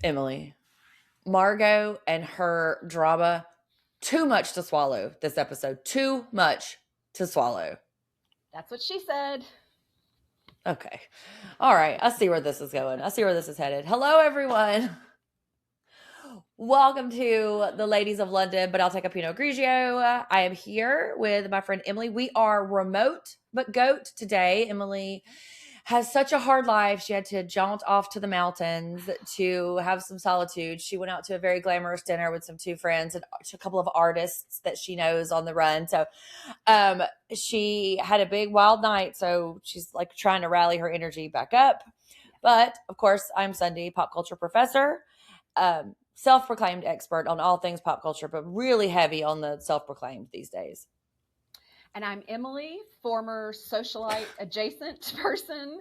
Emily, Margot and her drama, too much to swallow this episode. Too much to swallow. That's what she said. Okay. All right. I see where this is going. I see where this is headed. Hello, everyone. Welcome to the Ladies of London, but I'll take a Pinot Grigio. I am here with my friend Emily. We are remote but goat today. Emily has such a hard life. She had to jaunt off to the mountains to have some solitude. She went out to a very glamorous dinner with some two friends and a couple of artists that she knows on the run. So she had a big wild night. So she's like trying to rally her energy back up. But of course, I'm Sunday, pop culture professor, self-proclaimed expert on all things pop culture, but really heavy on the self-proclaimed these days. And I'm Emily, former socialite adjacent person,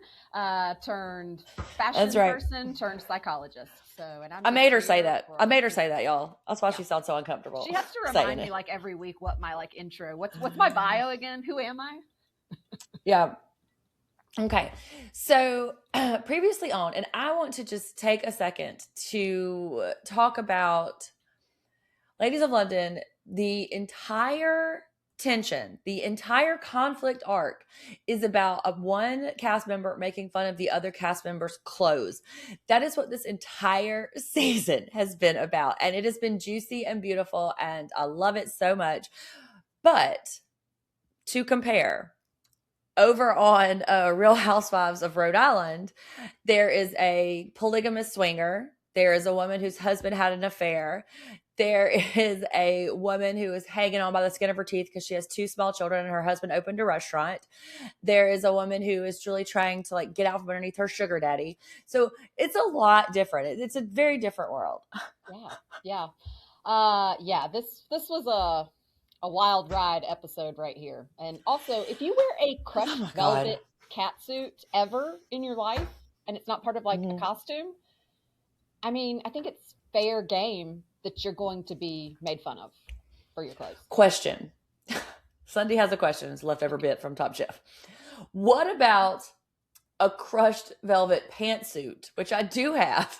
turned fashion person, turned psychologist. So, and I made her say that. I made her say that, y'all. That's why she sounds so uncomfortable. She has to remind me like every week what my like intro. What's my bio again? Who am I? Yeah. Okay. So previously on, and I want to just take a second to talk about Ladies of London, the entire tension, the entire conflict arc is about one cast member making fun of the other cast member's clothes. That is what this entire season has been about. And it has been juicy and beautiful, and I love it so much. But to compare, over on Real Housewives of Rhode Island, there is a polygamous swinger. There is a woman whose husband had an affair. There is a woman who is hanging on by the skin of her teeth because she has two small children and her husband opened a restaurant. There is a woman who is truly trying to like get out from underneath her sugar daddy. So it's a lot different. It's a very different world. Yeah. This was a wild ride episode right here. And also, if you wear a crushed velvet catsuit ever in your life, and it's not part of like a costume, I mean, I think it's fair game that you're going to be made fun of for your clothes. Question. Sunday has a question. It's a leftover bit from Top Chef. What about a crushed velvet pantsuit, which I do have?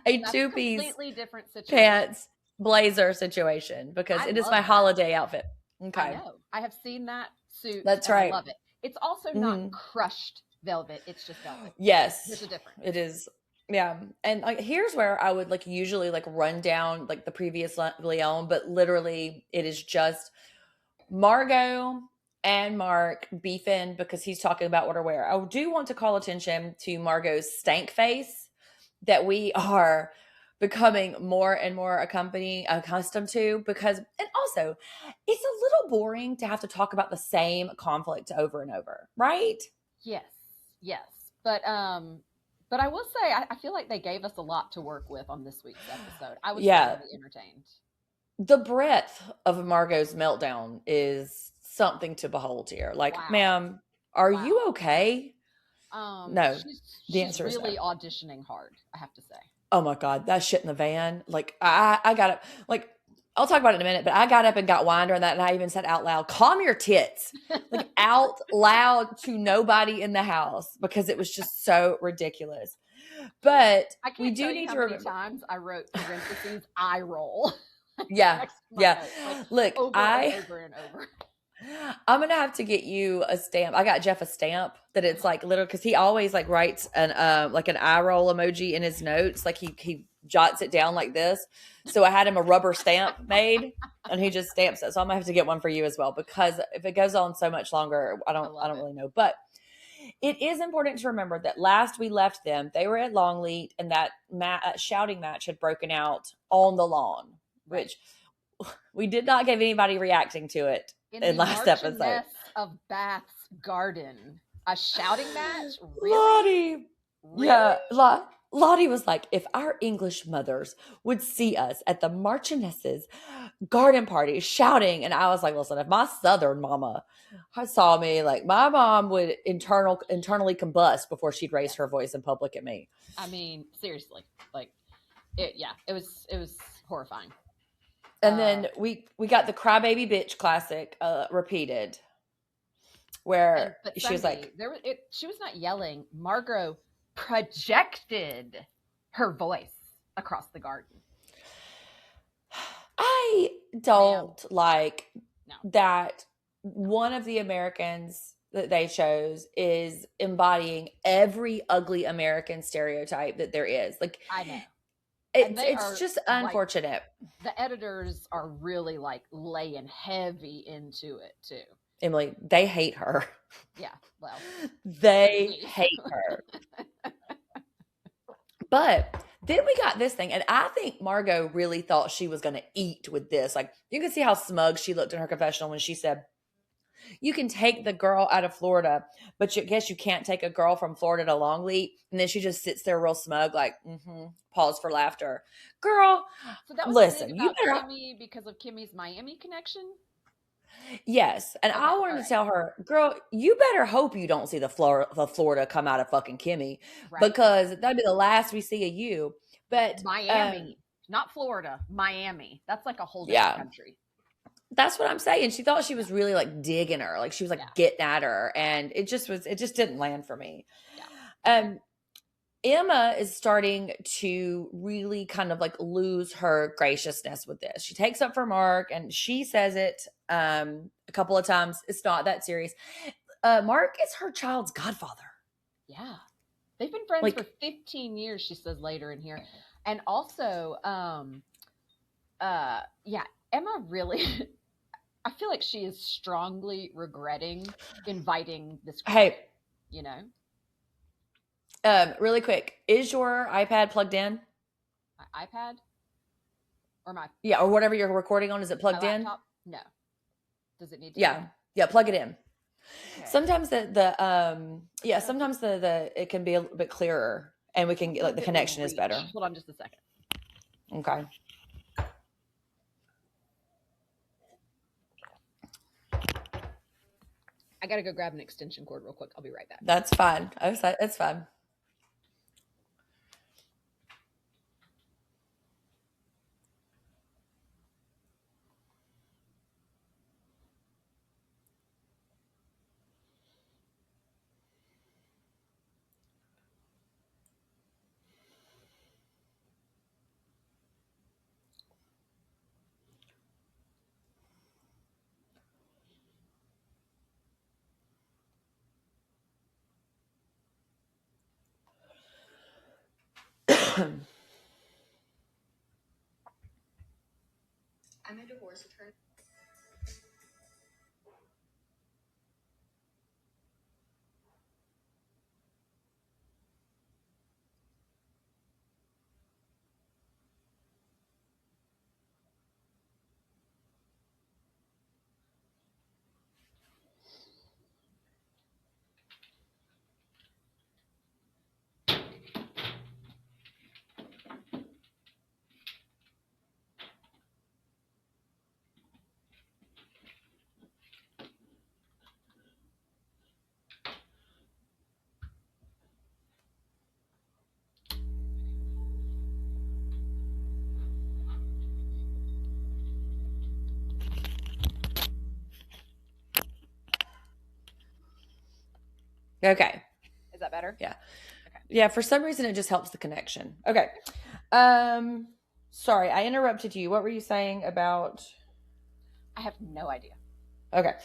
A two-piece completely different situation. Pants blazer situation because it is my holiday outfit. Okay. I know. I have seen that suit. That's right. I love it. It's also not crushed velvet. It's just velvet. Yes. There's a difference. It is. Yeah. And like, here's where I would like usually like run down like the previous Leon, but literally it is just Margot and Mark beefing because he's talking about what to wear. I do want to call attention to Margot's stank face that we are becoming more and more accustomed to because, and also it's a little boring to have to talk about the same conflict over and over, right? Yes. But I will say, I feel like they gave us a lot to work with on this week's episode. I was really entertained. The breadth of Margot's meltdown is something to behold here. Like, ma'am, are you okay? No, the answer is really auditioning hard, I have to say. Oh my God, that shit in the van. Like, I got up, like, I'll talk about it in a minute, but I got up and got wine during that, and I even said out loud, calm your tits, like out loud to nobody in the house because it was just so ridiculous. But we do need to remember. Times I wrote parentheses, eye roll. Yeah. Look, over and over. I'm gonna have to get you a stamp. I got Jeff a stamp that it's like literally because he always like writes an like an eye roll emoji in his notes. Like he jots it down like this. So I had him a rubber stamp made, and he just stamps it. So I'm gonna have to get one for you as well because if it goes on so much longer, I don't really know. But it is important to remember that last we left them, they were at Longleat, and that shouting match had broken out on the lawn, which we did not give anybody reacting to it. In last episode of Bath's Garden, a shouting match. Really? Yeah, Lottie was like, if our English mothers would see us at the Marchioness's garden party shouting, and I was like, listen, if my Southern mama saw me, like my mom would internally combust before she'd raise her voice in public at me. I mean, seriously, like, it was horrifying. And then we got the crybaby bitch classic repeated, where she was like, she was not yelling. Margot projected her voice across the garden. I don't like No. that one of the Americans that they chose is embodying every ugly American stereotype that there is. Like, I know. it's just unfortunate. Like, the editors are really like laying heavy into it too. Emily, they hate her. Yeah, well, they hate her. But then we got this thing, and I think Margot really thought she was going to eat with this. Like, you can see how smug she looked in her confessional when she said, you can take the girl out of Florida, but I guess you can't take a girl from Florida to Longleat. And then she just sits there real smug, like, pause for laughter. Girl, so that was listen, you better Kimmy because of Kimmy's Miami connection. Yes, and okay, I wanted to tell her, girl, you better hope you don't see the Florida come out of fucking Kimmy, right? Because that'd be the last we see of you. But Miami, not Florida, Miami. That's like a whole different country. That's what I'm saying. She thought she was really like digging her, like she was like getting at her, and it just didn't land for me. Yeah. Emma is starting to really kind of like lose her graciousness with this. She takes up for Mark and she says it a couple of times. It's not that serious. Mark is her child's godfather. Yeah. They've been friends for 15 years, she says later in here. And also, Emma really, I feel like she is strongly regretting inviting this girl. Hey. You know? Really quick, is your iPad plugged in? My iPad? Or my... Yeah, or whatever you're recording on, is it plugged in? No. Does it need to? Yeah, plug it in. Okay. Sometimes sometimes the it can be a bit clearer and we can get like the connection is better. Hold on just a second. Okay. I gotta go grab an extension cord real quick. I'll be right back. That's fine. It's fine. I'm a divorce attorney. Okay. Is that better? Yeah. Okay. Yeah, for some reason it just helps the connection. Okay. Sorry, I interrupted you. What were you saying about? I have no idea. Okay.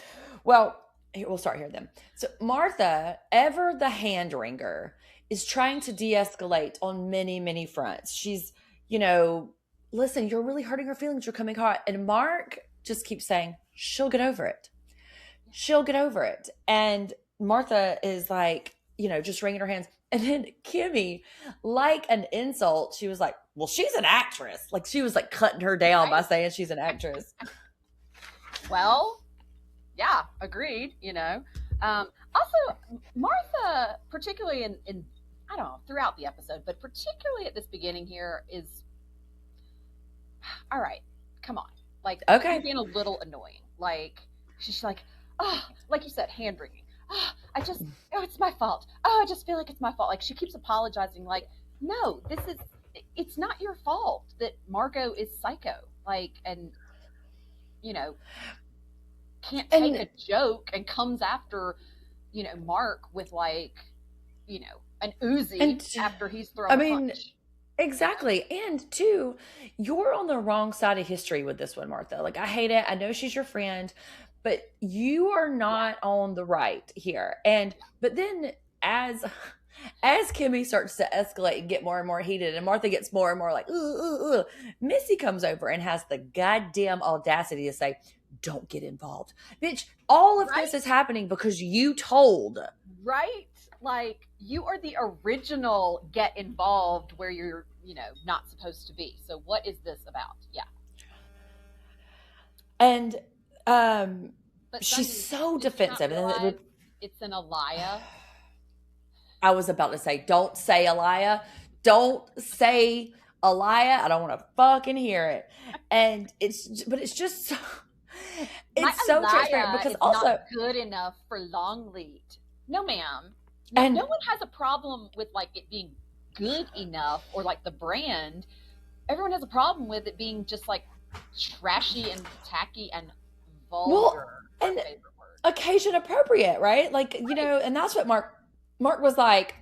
Well, we'll start here then. So Martha, ever the hand wringer, is trying to de-escalate on many, many fronts. She's, listen, you're really hurting her feelings. You're coming hot. And Mark just keeps saying, she'll get over it. She'll get over it. And Martha is like, just wringing her hands. And then Kimmy, like an insult, she was like, well, she's an actress. Like she was like cutting her down by saying she's an actress. Well, yeah, agreed, Also, Martha, particularly in I don't know, throughout the episode, but particularly at this beginning here is, all right, come on. Like, okay, being a little annoying. Like, she's like, like you said, hand wringing. It's my fault. I just feel like it's my fault. Like, she keeps apologizing. Like, no, it's not your fault that Margot is psycho. Like, and, can't take a joke and comes after, Mark with like, an Uzi after he's thrown a punch. Exactly. And two, you're on the wrong side of history with this one, Martha. Like, I hate it. I know she's your friend, but you are Yeah, not on the right here. And, but then as, as Kimmy starts to escalate and get more and more heated, and Martha gets more and more like, ooh, ooh, ooh, Missy comes over and has the goddamn audacity to say, don't get involved. Bitch, all of this right, is happening because you told. right. Like you are the original get involved where you're, not supposed to be. So what is this about? Yeah. And um, But she's Sunday, so did you not defensive. And then realize it's an Alaya? I was about to say, don't say Alaya. Don't say Alaya. I don't want to fucking hear it. And but it's just so, My it's so transparent Alaya because is not also, good enough for Longleat. No, ma'am. No, and no one has a problem with like it being good enough or like the brand. Everyone has a problem with it being just like trashy and tacky and vulgar. well, Our and favorite word. occasion appropriate, right? Like, Right. and that's what Mark was like,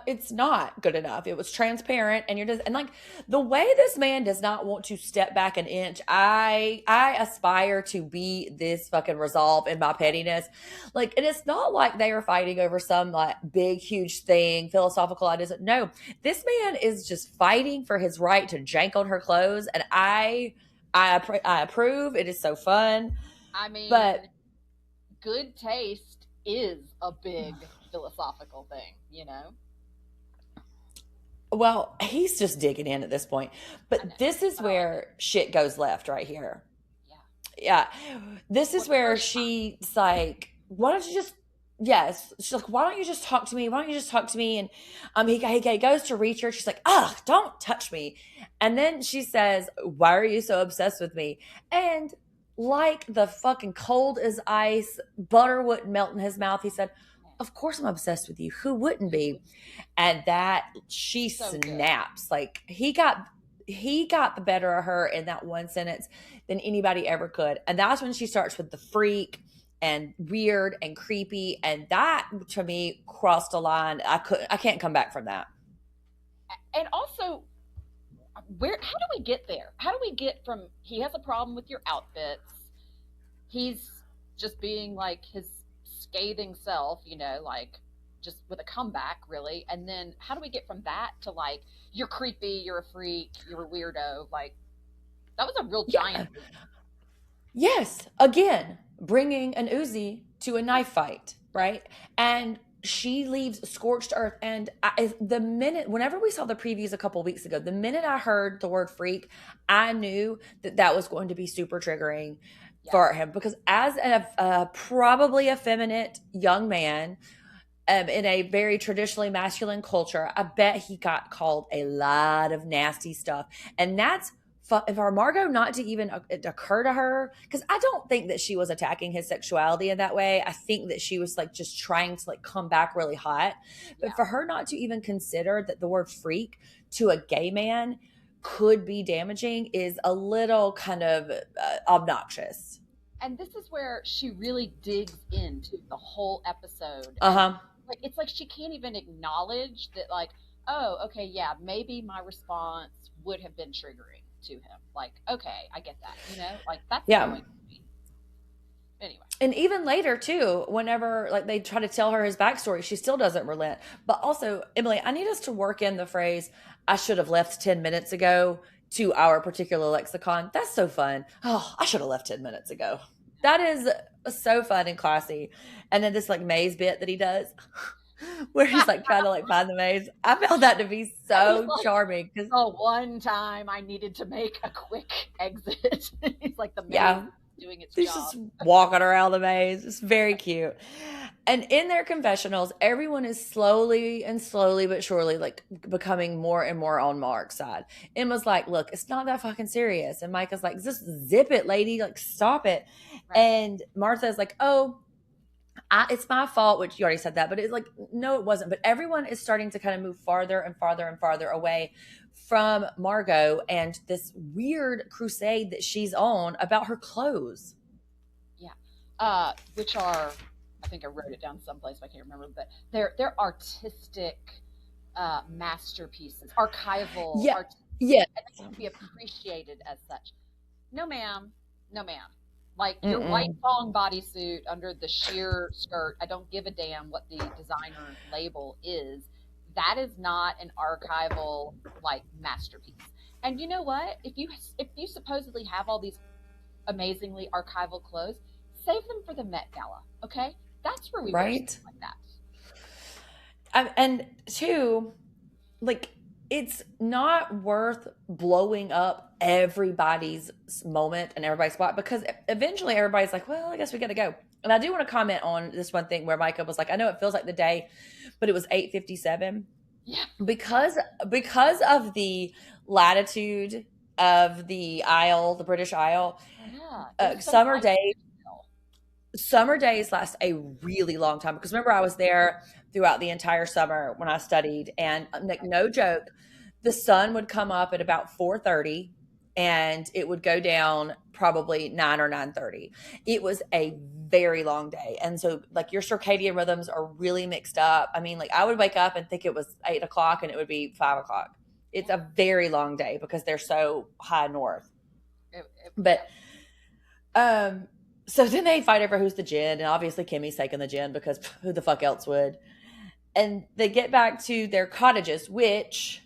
it's not good enough. It was transparent and you're just, and like the way this man does not want to step back an inch, I aspire to be this fucking resolve in my pettiness. Like, and it's not like they are fighting over some like big, huge thing, philosophical ideas. No, this man is just fighting for his right to jank on her clothes, and I approve. It is so fun. I mean, But good taste is a big philosophical thing. well, he's just digging in at this point. I know. But this is But I like it. where shit goes left right here. Yeah. Yeah. This For is the where first time. she's like, why don't you just, yes. She's like, why don't you just talk to me? Why don't you just talk to me? And he goes to reach her. She's like, ugh, don't touch me. And then she says, why are you so obsessed with me? And like the fucking cold as ice, butter wouldn't melt in his mouth. He said, of course I'm obsessed with you. Who wouldn't Who be? would And that she so good. snaps. Like he got the better of her in that one sentence than anybody ever could. And that's when she starts with the freak and weird and creepy, and that to me crossed a line. I can't come back from that. And also, how do we get there? How do we get from he has a problem with your outfits? He's just being like his scathing self, like just with a comeback, really. And then how do we get from that to like you're creepy, you're a freak, you're a weirdo? Like that was a real Yeah. giant leap. Yes, again, bringing an Uzi to a knife fight, right? And she leaves scorched earth. And the minute, whenever we saw the previews a couple weeks ago, the minute I heard the word freak, I knew that that was going to be super triggering Yeah, for him because as a probably effeminate young man, in a very traditionally masculine culture, I bet he got called a lot of nasty stuff. And that's for Margot not to even occur to her, because I don't think that she was attacking his sexuality in that way. I think that she was like just trying to like come back really hot. But yeah. for her not to even consider that the word freak to a gay man could be damaging is a little kind of obnoxious. And this is where she really digs into the whole episode. Uh And huh. like it's like she can't even acknowledge that like, oh, okay, yeah, maybe my response would have been triggering to him. Like, okay, I get that, like that's Yeah. going to be anyway. And even later too, whenever like they try to tell her his backstory, she still doesn't relent. But also, Emily, I need us to work in the phrase "I should have left 10 minutes ago" to our particular lexicon. That's so fun. Oh, I should have left 10 minutes ago. That is so fun and classy. And then this like maze bit that he does, where he's like trying to like find the maze. I found that to be He's so like, charming because oh, one time I needed to make a quick exit. He's like the maze yeah, doing its he's job. just walking around the maze. It's very cute. And in their confessionals, everyone is slowly but surely like becoming more and more on Mark's side. Emma's like, look, it's not that fucking serious. And Micah's like, just zip it, lady. Like, stop it. Right. And Martha's like, oh, it's my fault, which you already said that, but it's like, no, it wasn't. But everyone is starting to kind of move farther and farther and farther away from Margot and this weird crusade that she's on about her clothes. Yeah. Which are I think I wrote it down someplace, I can't remember, but they're artistic masterpieces, archival Yeah. art, Yeah. and they should be appreciated as such. No, ma'am. No, ma'am. Like your white Mm-mm. thong bodysuit under the sheer skirt, I don't give a damn what the designer label is. That is not an archival like masterpiece. And you know what? If you supposedly have all these amazingly archival clothes, save them for the Met Gala, okay? That's where we wear stuff Right. like that. And two, like, it's not worth blowing up everybody's moment and everybody's spot, because eventually everybody's like, well, I guess we got to go. And I do want to comment on this one thing where Micah was like, I know it feels like the day, but it was 8:57 Yeah. because of the latitude of the Isle, the British Isle. Yeah. Summer days last a really long time, because remember I was there throughout the entire summer when I studied, and like, no joke, the sun would come up at about 4:30 and it would go down probably 9 or 9:30. It was a very long day, and so like your circadian rhythms are really mixed up. I mean, like I would wake up and think it was 8 o'clock and it would be 5 o'clock. It's a very long day because they're so high north. But so then they fight over who's the gin, and obviously Kimmy's taking the gin because who the fuck else would? And they get back to their cottages, which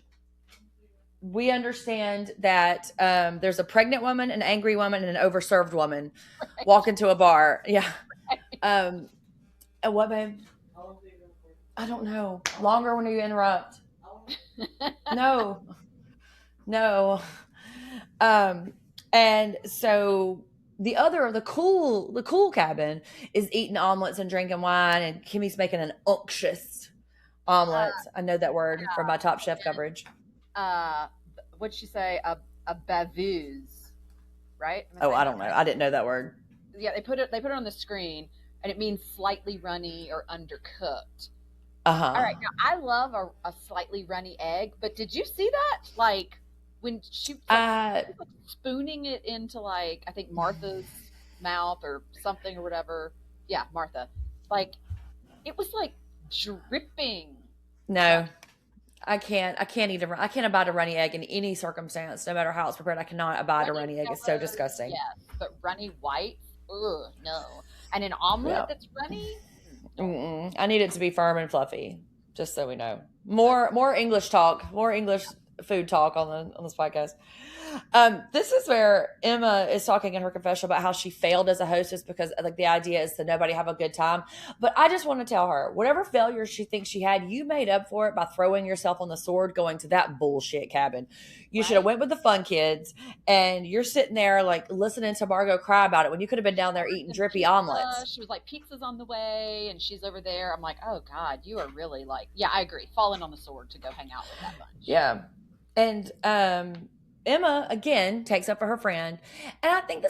we understand that there's a pregnant woman, an angry woman, and an overserved woman walk into a bar. Yeah. And what, babe? I don't know. Longer when you interrupt. No. And so the cool cabin is eating omelets and drinking wine, and Kimmy's making an unctuous omelet. I know that word from my Top Chef coverage. What'd she say? A bavuse, right? Oh, I don't know. I didn't know that word. Yeah, they put it on the screen, and it means slightly runny or undercooked. Uh-huh. All right, now I love a slightly runny egg, but did you see that? Like when she was like spooning it into, like, I think Martha's mouth or something or whatever. Yeah, Martha. Like it was like dripping. No. I can't abide a runny egg in any circumstance, no matter how it's prepared. I cannot abide a runny egg. It's so disgusting. Yes, but runny white, ugh, no. And an omelet that's runny? Mm-mm. I need it to be firm and fluffy, just so we know. More English talk, more English food talk on this podcast. This is where Emma is talking in her confession about how she failed as a hostess because like the idea is to nobody have a good time. But I just want to tell her, whatever failure she thinks she had, you made up for it by throwing yourself on the sword going to that bullshit cabin. You should have went with the fun kids, and you're sitting there like listening to Margot cry about it when you could have been down there eating drippy omelets. She was like, pizza's on the way, and she's over there. I'm like, oh God, you are really like, yeah, I agree, falling on the sword to go hang out with that bunch. Yeah. And Emma again takes up for her friend, and I think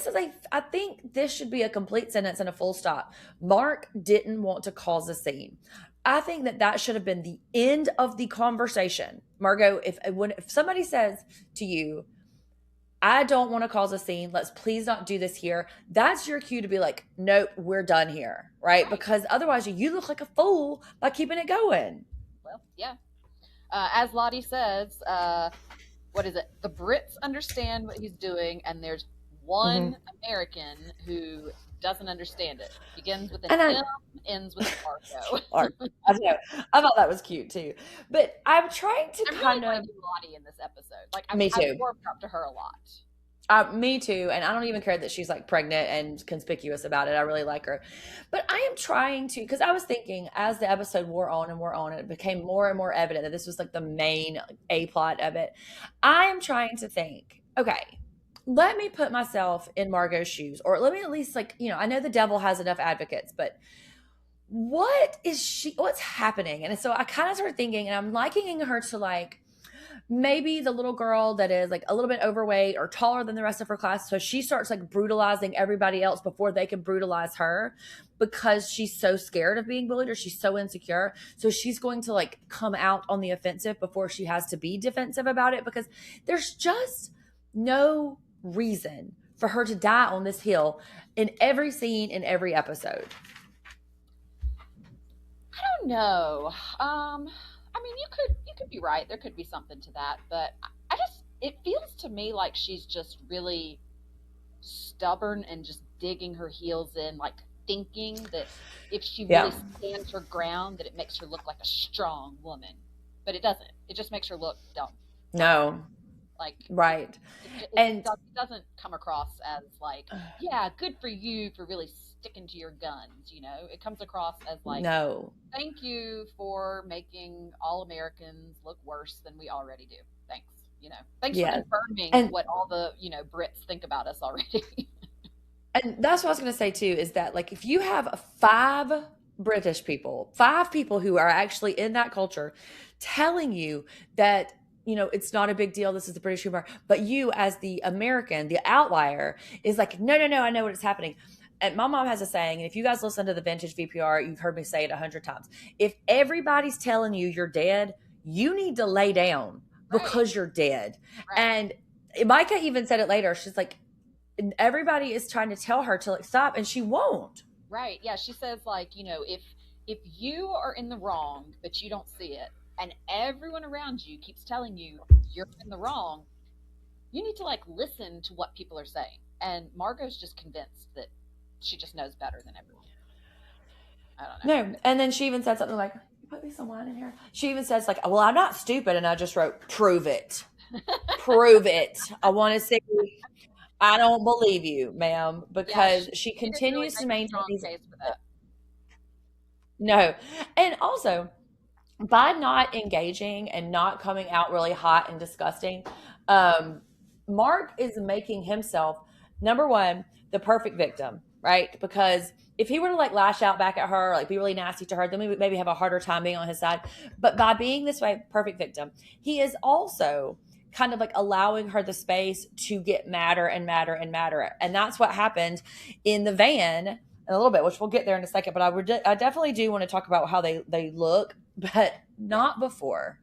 this should be a complete sentence and a full stop. Mark didn't want to cause a scene. I think that should have been the end of the conversation. Margot, if somebody says to you, I don't want to cause a scene, let's please not do this here, that's your cue to be like, nope, we're done here, right? Because otherwise you look like a fool by keeping it going. Well, yeah. As Lottie says, what is it? The Brits understand what he's doing, and there's one American who doesn't understand it. Begins with an M, ends with an Arco. I thought that was cute too. But I'm trying to kind of Lottie in this episode. Like, me too. I warmed up to her a lot. Me too, and I don't even care that she's like pregnant and conspicuous about it. I really like her, but I am trying to, because I was thinking as the episode wore on, it became more and more evident that this was like the main A plot of it. I am trying to think, okay, let me put myself in Margot's shoes, or let me at least I know the devil has enough advocates, but what's happening? And so I kind of started thinking, and I'm likening her to like maybe the little girl that is like a little bit overweight or taller than the rest of her class. So she starts like brutalizing everybody else before they can brutalize her because she's so scared of being bullied or she's so insecure. So she's going to like come out on the offensive before she has to be defensive about it, because there's just no reason for her to die on this hill in every scene, in every episode. I don't know. I mean, you could be right. There could be something to that, but it feels to me like she's just really stubborn and just digging her heels in, like thinking that if she really stands her ground, that it makes her look like a strong woman. But it doesn't. It just makes her look dumb. No. Like, right. It doesn't come across as like, yeah, good for you for really sticking to your guns. It comes across as like, no, thank you for making all Americans look worse than we already do. Thanks. Thanks for confirming what all the, Brits think about us already. And that's what I was going to say too, is that like, if you have 5 British people, 5 people who are actually in that culture telling you that, it's not a big deal, this is the British humor, but you as the American, the outlier, is like, no, I know what is happening. And my mom has a saying, and if you guys listen to the vintage VPR, you've heard me say it 100 times. If everybody's telling you you're dead, you need to lay down because you're dead. Right. And Micah even said it later. She's like, everybody is trying to tell her to like stop, and she won't. Right. Yeah. She says like, if you are in the wrong, but you don't see it, and everyone around you keeps telling you you're in the wrong, you need to like listen to what people are saying. And Margot's just convinced that she just knows better than everyone. I don't know. No. And then she even said something like, put me some wine in here. She even says like, well, I'm not stupid. And I just wrote, prove it. Prove it. I want to see. I don't believe you, ma'am, because she continues to maintain these. No. And also, by not engaging and not coming out really hot and disgusting, Mark is making himself, number one, the perfect victim, right? Because if he were to like lash out back at her, like be really nasty to her, then we would maybe have a harder time being on his side. But by being this way, perfect victim, he is also kind of like allowing her the space to get madder and madder and madder. And that's what happened in the van in a little bit, which we'll get there in a second. But I definitely do want to talk about how they look, but not before.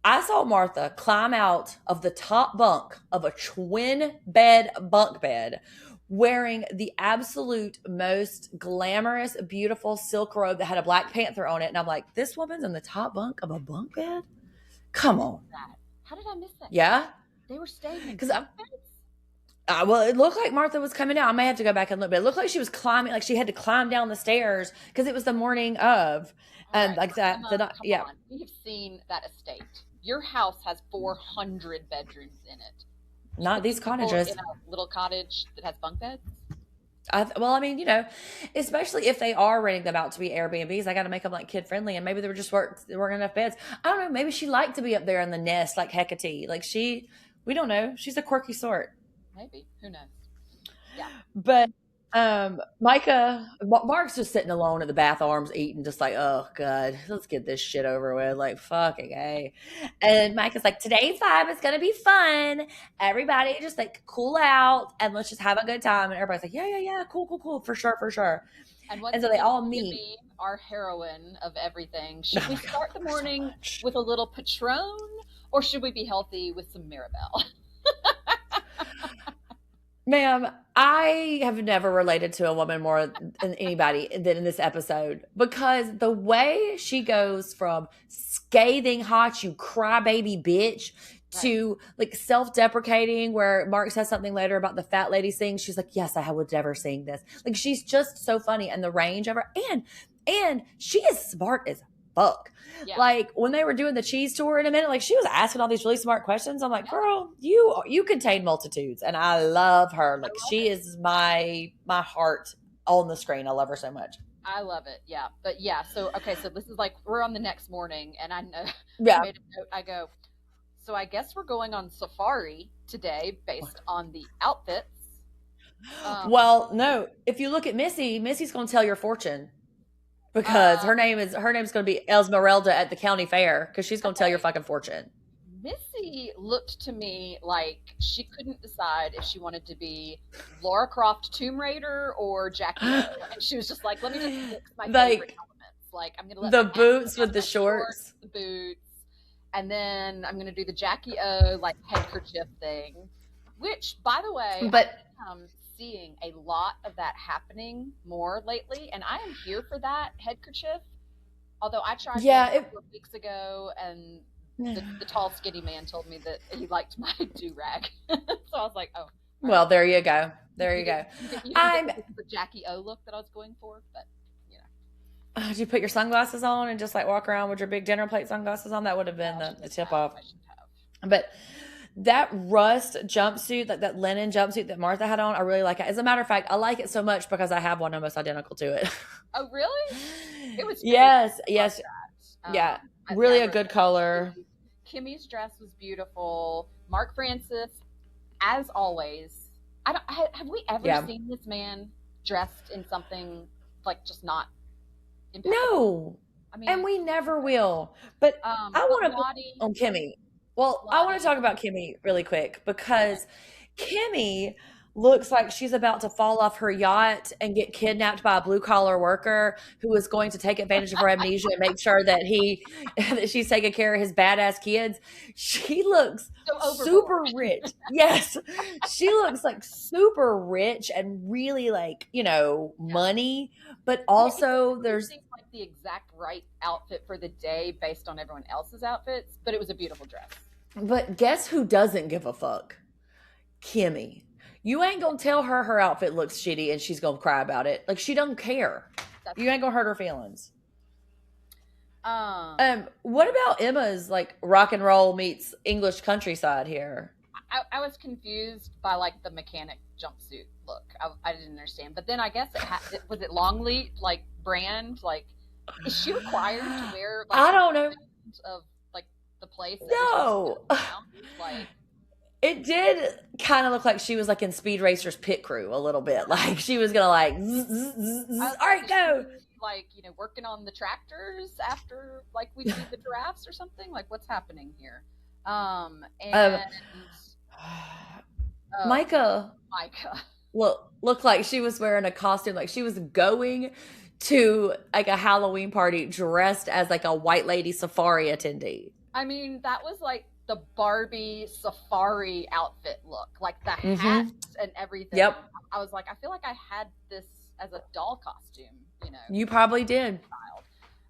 I saw Martha climb out of the top bunk of a twin bed bunk bed wearing the absolute most glamorous, beautiful silk robe that had a Black Panther on it. And I'm like, this woman's in the top bunk of a bunk bed? Come on. How did I miss that? Yeah. They were staying in bunk beds? Well, it looked like Martha was coming down. I may have to go back and look, but it looked like she was climbing, like she had to climb down the stairs because it was the morning of. And like that. Yeah. On. We have seen that estate. Your house has 400 bedrooms in it. Not these cottages. In a little cottage that has bunk beds? Well, I mean, especially if they are renting them out to be Airbnbs, I got to make them like kid friendly, and maybe they were just weren't enough beds. I don't know. Maybe she liked to be up there in the nest like Hecate. Like we don't know. She's a quirky sort. Maybe. Who knows? Yeah. But Mark's just sitting alone at the bath arms eating, just like, oh God, let's get this shit over with. Like, fucking A. And Micah's like, today's vibe is gonna be fun. Everybody just like cool out and let's just have a good time. And everybody's like, yeah, cool, for sure. And so they all meet. Our heroine of everything. Should we start the morning with a little Patron, or should we be healthy with some Mirabelle? Ma'am, I have never related to a woman more than anybody than in this episode, because the way she goes from scathing hot, you crybaby bitch, to like self-deprecating, where Mark says something later about the fat lady sing. She's like, yes, I would never sing this. Like, she's just so funny, and the range of her, and she is smart as fuck. Yeah. Like when they were doing the cheese tour in a minute, like she was asking all these really smart questions. I'm like, girl, you contain multitudes, and I love her. Like she is my heart on the screen. I love her so much. I love it. Yeah. But yeah, so this is like we're on the next morning, and I know I made a note. I go, so I guess we're going on safari today based on the outfits. Well, no. If you look at Missy's going to tell your fortune. Because her name's going to be Esmeralda at the county fair, because she's going to tell your fucking fortune. Missy looked to me like she couldn't decide if she wanted to be Lara Croft Tomb Raider or Jackie O. And she was just like, let me just mix my favorite elements. Like, I'm going to let the boots with the shorts. The boots. And then I'm going to do the Jackie O, like, headkerchief thing. Which, by the way, I'm seeing a lot of that happening more lately, and I am here for that headkerchief. Although I tried one Yeah, a couple of weeks ago, and the tall, skinny man told me that he liked my do-rag. So I was like, oh. Well, there you go. There you go. You didn't I'm. get the Jackie O look that I was going for, but Did you put your sunglasses on and just like walk around with your big dinner plate sunglasses on? That would have been the tip off. I should have. But that rust jumpsuit, like that linen jumpsuit that Martha had on, I really like it. As a matter of fact, I like it so much because I have one almost identical to it. Oh, really? It was yes. yeah. Really a good color. Kimmy's dress was beautiful. Mark Francis, as always. Have we ever seen this man dressed in something like just not impeccable? No. I mean, and we never will. But I want to on Kimmy. Well, I want to talk about Kimmy really quick because Kimmy looks like she's about to fall off her yacht and get kidnapped by a blue collar worker who is going to take advantage of her amnesia and make sure that she's taking care of his badass kids. She looks super rich. Yes. She looks like super rich and really like, money, but also there's like the exact right outfit for the day based on everyone else's outfits, but it was a beautiful dress. But guess who doesn't give a fuck? Kimmy. You ain't gonna tell her outfit looks shitty and she's gonna cry about it. Like, she don't care. You ain't gonna hurt her feelings. What about Emma's like rock and roll meets English countryside here? I was confused by like the mechanic jumpsuit look. I didn't understand. But then I guess was it Longleat like brand? Like, is she required to wear? Like, I don't know. Of like the place. No. Like. It did kind of look like she was like in Speed Racer's pit crew a little bit. Like she was going to like, all right, go. Like, working on the tractors after like we see the giraffes or something. Like, what's happening here? Micah looked like she was wearing a costume. Like she was going to like a Halloween party dressed as like a white lady safari attendee. I mean, that was like the Barbie safari outfit look, like the hats and everything. Yep. I was like, I feel like I had this as a doll costume, You probably did.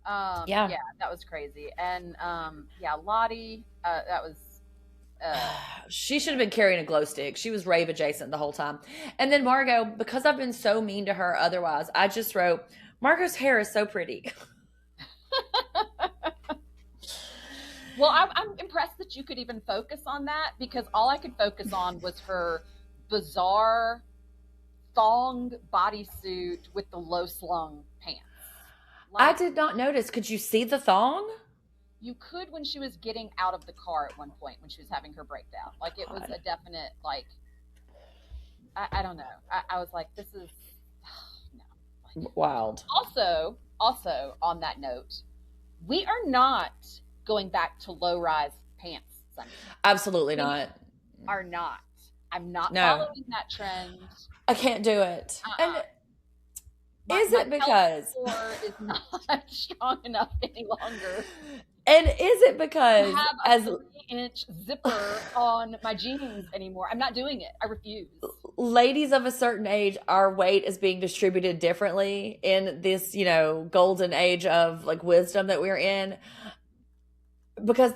Yeah, that was crazy. And Lottie, that was. She should have been carrying a glow stick. She was rave adjacent the whole time. And then Margot, because I've been so mean to her otherwise, I just wrote, Margot's hair is so pretty. Well, I'm impressed that you could even focus on that because all I could focus on was her bizarre thong bodysuit with the low slung pants. Like, I did not notice. Could you see the thong? You could when she was getting out of the car at one point when she was having her breakdown. Like, it was a definite, like, I don't know. I was like, this is, no. Like, wild. Also, on that note, we are not going back to low-rise pants Sunday. Absolutely not. Are not. I'm not following that trend. I can't do it. And is it because is not strong enough any longer? And is it because I have a 3-inch zipper on my jeans anymore? I'm not doing it. I refuse. Ladies of a certain age, our weight is being distributed differently in this, golden age of like wisdom that we're in. Because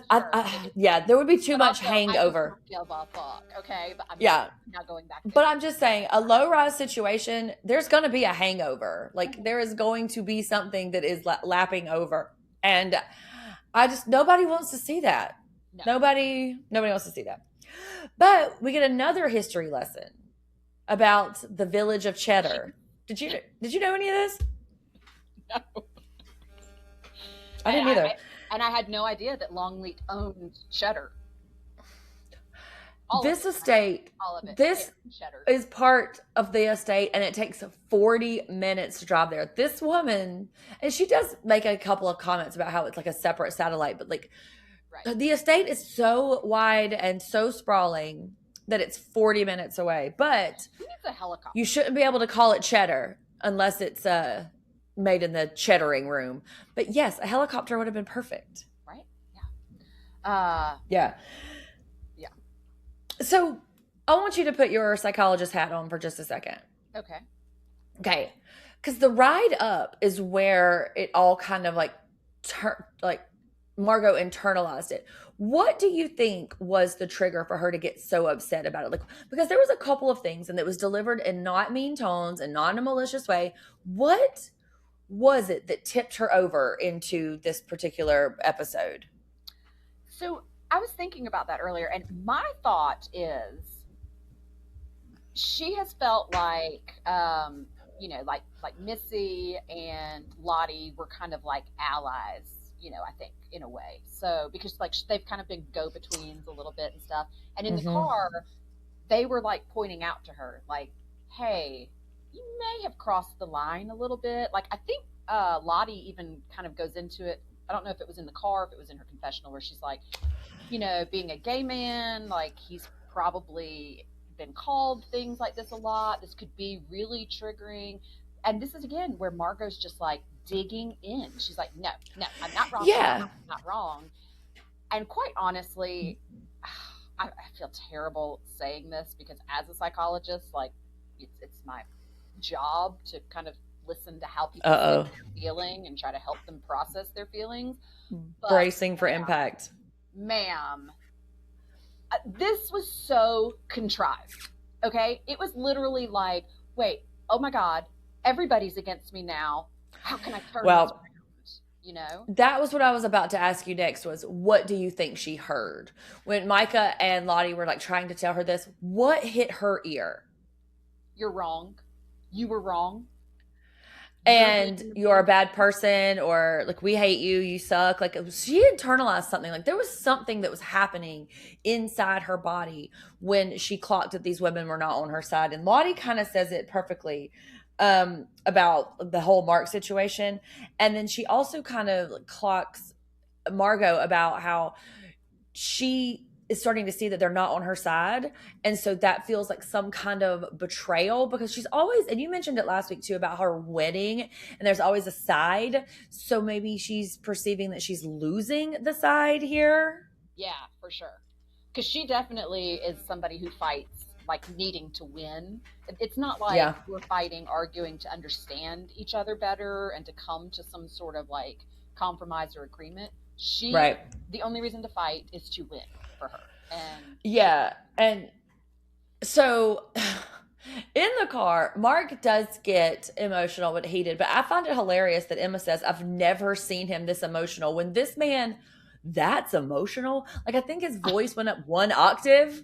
there would be too much hangover. I give a fuck, okay? But I'm not going back. But I'm just saying, a low-rise situation, there's going to be a hangover. Like there is going to be something that is lapping over, and nobody wants to see that. No. Nobody wants to see that. But we get another history lesson about the village of Cheddar. Did you know any of this? No. I didn't either. And I had no idea that Longleat owned Cheddar. This estate, this is part of the estate, and it takes 40 minutes to drive there. This woman, and she does make a couple of comments about how it's like a separate satellite, but like the estate is so wide and so sprawling that it's 40 minutes away. But who needs a helicopter? You shouldn't be able to call it Cheddar unless it's made in the cheddaring room. But yes, a helicopter would have been perfect. Right? Yeah. Yeah. So I want you to put your psychologist hat on for just a second. Okay. Because the ride up is where it all kind of like Margot internalized it. What do you think was the trigger for her to get so upset about it? Like, because there was a couple of things, and it was delivered in not mean tones and not in a malicious way. What was it that tipped her over into this particular episode? So I was thinking about that earlier, and my thought is she has felt like, like Missy and Lottie were kind of like allies, I think in a way. So because like they've kind of been go-betweens a little bit and stuff. And in the car, they were like pointing out to her, like, "Hey, you may have crossed the line a little bit." Like I think Lottie even kind of goes into it. I don't know if it was in the car, if it was in her confessional, where she's like, being a gay man, like he's probably been called things like this a lot. This could be really triggering. And this is again where Margot's just like digging in. She's like, no, I'm not wrong. Yeah. I'm not wrong. And quite honestly, I feel terrible saying this because as a psychologist, like it's my job to kind of listen to how people are feeling and try to help them process their feelings. But, bracing for impact. Ma'am, this was so contrived. Okay, it was literally like, wait, oh my God, everybody's against me now. How can I turn this around? That was what I was about to ask you next was, what do you think she heard? When Micah and Lottie were like trying to tell her this, what hit her ear? You're wrong. You were wrong. And you're a bad person, or like, we hate you, you suck. Like she internalized something. Like there was something that was happening inside her body when she clocked that these women were not on her side. And Lottie kind of says it perfectly about the whole Mark situation. And then she also kind of clocks Margot about how she is starting to see that they're not on her side. And so that feels like some kind of betrayal, because she's always, and you mentioned it last week too, about her winning, and there's always a side. So maybe she's perceiving that she's losing the side here. Yeah, for sure. Because she definitely is somebody who fights like needing to win. It's not like we're fighting, arguing to understand each other better and to come to some sort of like compromise or agreement. The only reason to fight is to win for her. And and so in the car, Mark does get emotional but heated, but I find it hilarious that Emma says, I've never seen him this emotional, when this man, that's emotional. Like I think his voice went up 1 octave.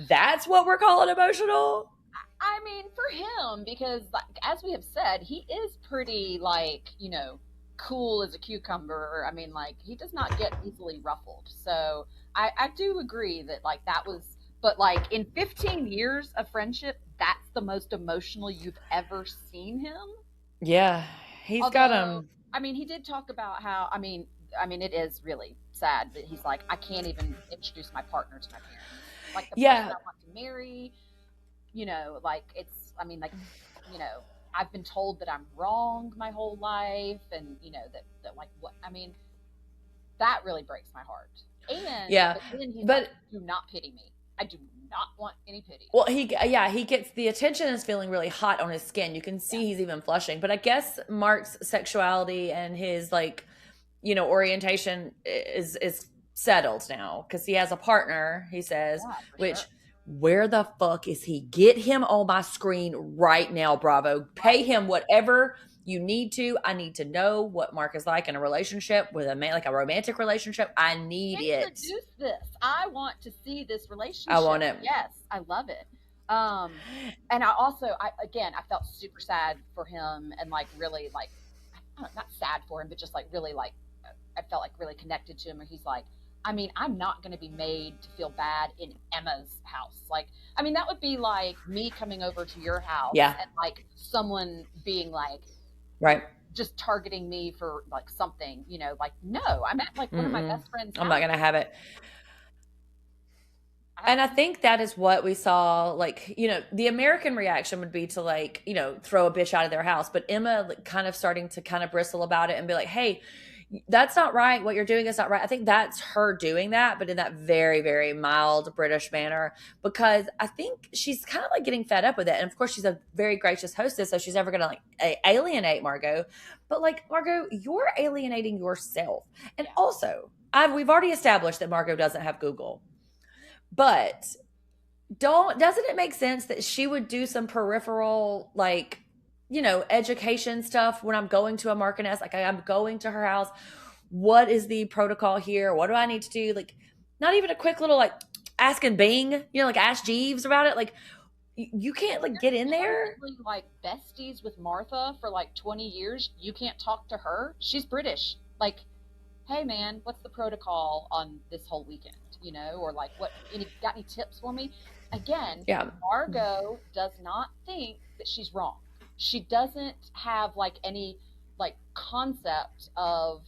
That's what we're calling emotional. I mean, for him, because like, as we have said, he is pretty like, cool as a cucumber. I mean, like he does not get easily ruffled. So I do agree that like that was, but like in 15 years of friendship, that's the most emotional you've ever seen him. Yeah, he's got him. I mean, he did talk about how, I mean, it is really sad that he's like, I can't even introduce my partner to my parents. Like the person I want to marry, like it's, I mean, like, I've been told that I'm wrong my whole life, and that like what, I mean, that really breaks my heart. And but then he's like, do not pity me. I do not want any pity. Well, he gets the attention and is feeling really hot on his skin. You can see he's even flushing. But I guess Mark's sexuality and his like, orientation is settled now because he has a partner, he says, which where the fuck is he? Get him on my screen right now, Bravo. Pay him whatever you need to. I need to know what Mark is like in a relationship with a man, like a romantic relationship. I need it. Introduce this. I want to see this relationship. I want it. Yes, I love it. And I also, I felt super sad for him, and like really like, not sad for him, but just like really like, I felt like really connected to him. And he's like, I mean, I'm not going to be made to feel bad in Emma's house. Like, I mean, that would be like me coming over to your house and like someone being like, just targeting me for like something, like, no, I'm at like one of my best friends' I'm not going to have it. And I think that is what we saw, like, the American reaction would be to like, throw a bitch out of their house. But Emma like, kind of starting to kind of bristle about it and be like, hey, that's not right. What you're doing is not right. I think that's her doing that, but in that very, very mild British manner, because I think she's kind of like getting fed up with it. And of course, she's a very gracious hostess, so she's never going to like alienate Margot. But like, Margot, you're alienating yourself. And also, we've already established that Margot doesn't have Google. But doesn't it make sense that she would do some peripheral, like, education stuff when I'm going to a Marchioness? Like, I'm going to her house. What is the protocol here? What do I need to do? Like, not even a quick little, like, asking Bing, like, ask Jeeves about it. Like, you can't, like, get in there. Like, besties with Martha for, like, 20 years. You can't talk to her. She's British. Like, hey, man, what's the protocol on this whole weekend? Or, like, got any tips for me? Again, Margot does not think that she's wrong. She doesn't have like any like concept of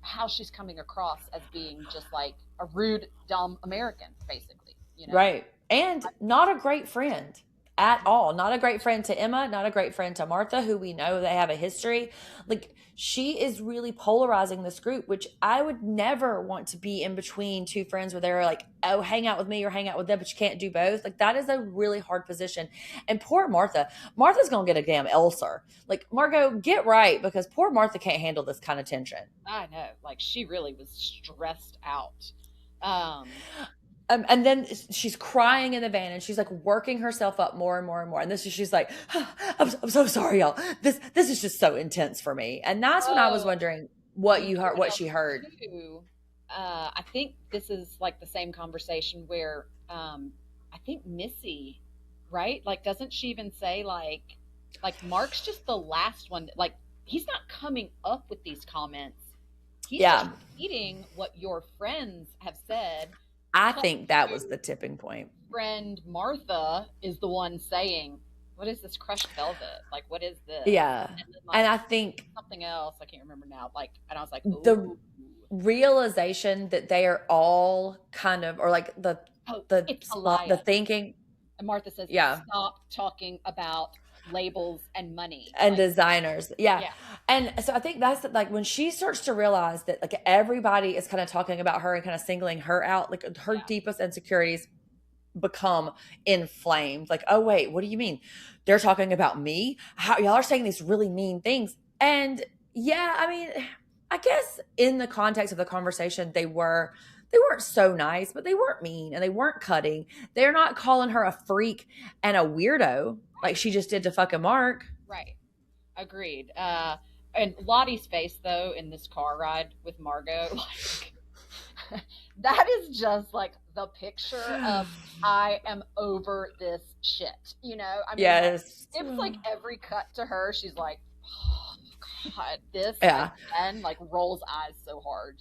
how she's coming across as being just like a rude, dumb American, basically. Right. And not a great friend at all. Not a great friend to Emma, not a great friend to Martha, who we know they have a history. Like, she is really polarizing this group, which I would never want to be in between two friends where they're like, oh, hang out with me or hang out with them, but you can't do both. Like, that is a really hard position. And poor Martha. Martha's going to get a damn ulcer. Like, Margot, get right, because poor Martha can't handle this kind of tension. I know. Like, she really was stressed out. And then she's crying in the van, and she's like working herself up more and more and more. And she's like, oh, I'm so sorry, y'all. This is just so intense for me. And that's when I was wondering what she heard. I think this is like the same conversation where I think Missy, right? Like, doesn't she even say like Mark's just the last one? Like, he's not coming up with these comments. He's just repeating what your friends have said. I think that was the tipping point. Friend Martha is the one saying, what is this crushed velvet? Like, what is this? Yeah. And, then, like, and I think something else, I can't remember now. Like, and I was like, ooh. The realization that they are all kind of, or like the thinking. And Martha says, stop talking about labels and money and like, designers. Yeah. And so I think that's like when she starts to realize that like everybody is kind of talking about her and kind of singling her out, like her deepest insecurities become inflamed. Like, oh wait, what do you mean? They're talking about me? How y'all are saying these really mean things? And I mean, I guess in the context of the conversation, they weren't so nice, but they weren't mean and they weren't cutting. They're not calling her a freak and a weirdo like she just did to fucking Mark. Right. Agreed. And Lottie's face, though, in this car ride with Margot, like, that is just like the picture of I am over this shit. I mean, yes. It was like every cut to her, she's like, oh, God, this and like rolls eyes so hard,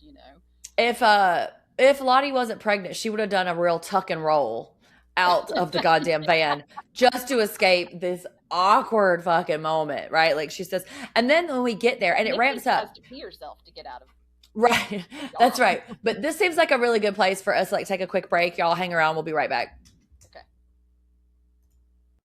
If Lottie wasn't pregnant, she would have done a real tuck and roll out of the goddamn van just to escape this awkward fucking moment, right? Like she says, and then when we get there and it ramps up. Has to pee herself to get out of. Right. That's right. But this seems like a really good place for us to like take a quick break. Y'all hang around. We'll be right back.